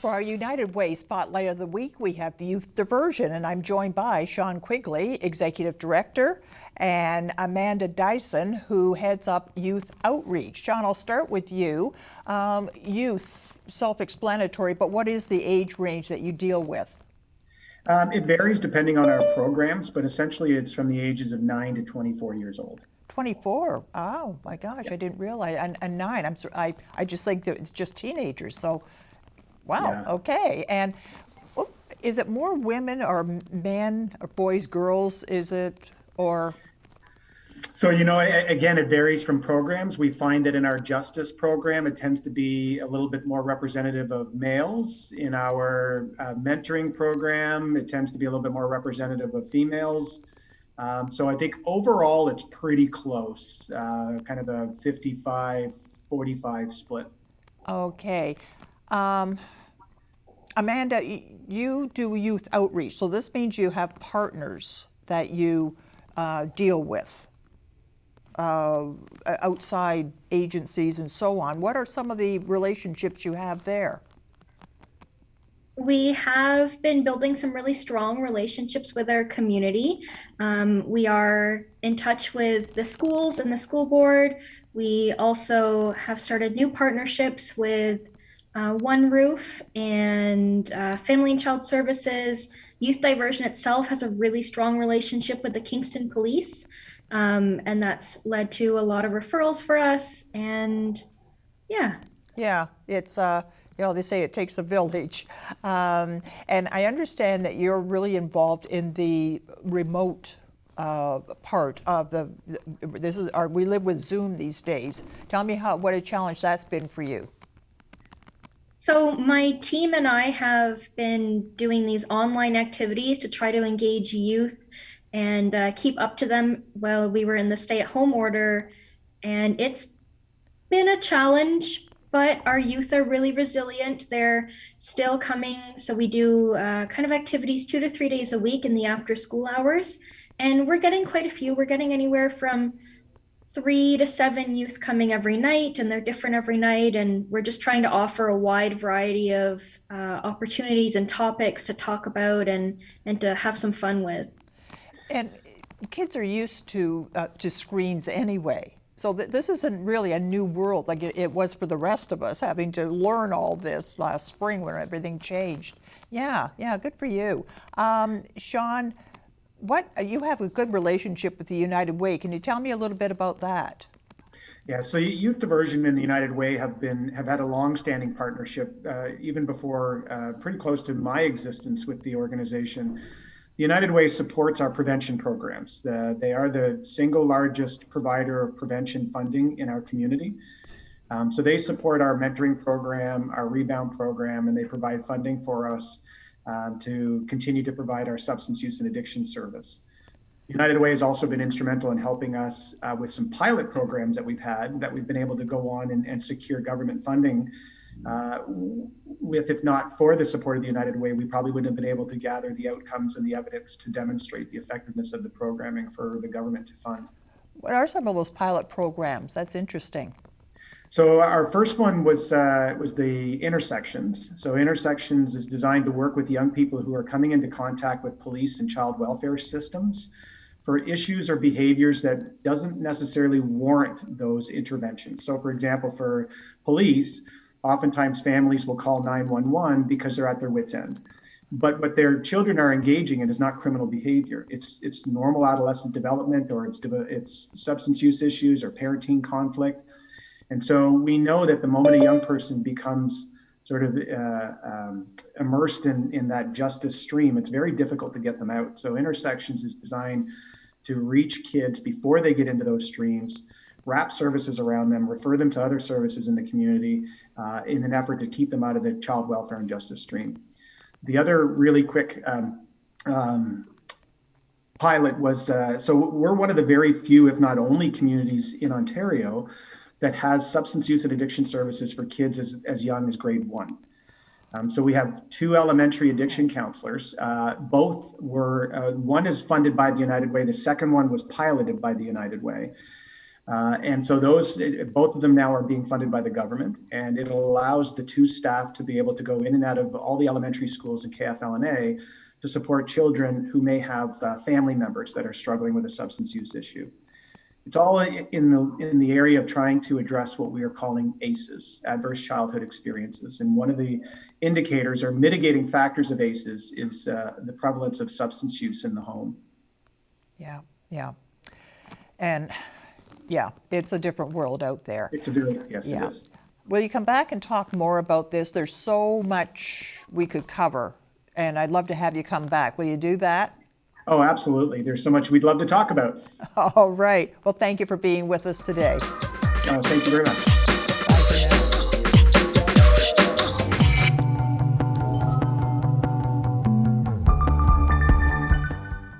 For our United Way Spotlight of the Week, we have Youth Diversion, and I'm joined by Sean Quigley, Executive Director, and Amanda Dyson, who heads up Youth Outreach. Sean, I'll start with you. Youth, self-explanatory, but what is the age range that you deal with? It varies depending on our programs, but essentially it's from the ages of 9 to 24 years old. 24. Oh my gosh, I didn't realize. And 9. I just think that it's just teenagers. So, wow. Yeah. Okay. And is it more women or men or boys, girls? Is it or? So, again, it varies from programs. We find that in our justice program, it tends to be a little bit more representative of males. In our mentoring program, it tends to be a little bit more representative of females. So I think overall it's pretty close, kind of a 55-45 split. Okay. Amanda, you do youth outreach. So this means you have partners that you deal with, outside agencies and so on. What are some of the relationships you have there? We have been building some really strong relationships with our community. We are in touch with the schools and the school board. We also have started new partnerships with One Roof and Family and Child Services. Youth Diversion itself has a really strong relationship with the Kingston Police, and that's led to a lot of referrals for us. And yeah. Yeah, it's they say it takes a village, and I understand that you're really involved in the remote part of we live with Zoom these days. Tell me what a challenge that's been for you. So my team and I have been doing these online activities to try to engage youth and keep up to them while we were in the stay-at-home order, and it's been a challenge. But our youth are really resilient. They're still coming. So we do kind of activities 2 to 3 days a week in the after school hours. And we're getting quite a few. We're getting anywhere from 3 to 7 youth coming every night, and they're different every night. And we're just trying to offer a wide variety of opportunities and topics to talk about and to have some fun with. And kids are used to screens anyway. So this isn't really a new world like it was for the rest of us, having to learn all this last spring when everything changed. Yeah, good for you. Sean, you have a good relationship with the United Way. Can you tell me a little bit about that? Yeah, so Youth Diversion and the United Way have had a long-standing partnership, even before pretty close to my existence with the organization. The United Way supports our prevention programs. They are the single largest provider of prevention funding in our community. So they support our mentoring program, our rebound program, and they provide funding for us to continue to provide our substance use and addiction service. United Way has also been instrumental in helping us with some pilot programs that we've been able to go on and secure government funding. If not for the support of the United Way, we probably wouldn't have been able to gather the outcomes and the evidence to demonstrate the effectiveness of the programming for the government to fund. What are some of those pilot programs? That's interesting. So our first one was the Intersections. So Intersections is designed to work with young people who are coming into contact with police and child welfare systems for issues or behaviors that doesn't necessarily warrant those interventions. So for example, for police, oftentimes families will call 911 because they're at their wit's end. But what their children are engaging in is not criminal behavior. It's normal adolescent development, or it's substance use issues or parenting conflict. And so we know that the moment a young person becomes sort of immersed in that justice stream, it's very difficult to get them out. So Intersections is designed to reach kids before they get into those streams, wrap services around them, refer them to other services in the community in an effort to keep them out of the child welfare and justice stream. The other really quick pilot was, so we're one of the very few, if not only, communities in Ontario that has substance use and addiction services for kids as young as grade 1. So we have 2 elementary addiction counselors. Both were, one is funded by the United Way. The second one was piloted by the United Way. And so both of them now are being funded by the government, and it allows the two staff to be able to go in and out of all the elementary schools in KFLNA to support children who may have family members that are struggling with a substance use issue. It's all in the area of trying to address what we are calling ACEs, adverse childhood experiences. And one of the indicators or mitigating factors of ACEs is the prevalence of substance use in the home. Yeah, yeah. And yeah, it's a different world out there. Yes, Yeah. it is. Will you come back and talk more about this? There's so much we could cover, and I'd love to have you come back. Will you do that? Oh, absolutely. There's so much we'd love to talk about. All right. Well, thank you for being with us today. Thank you very much.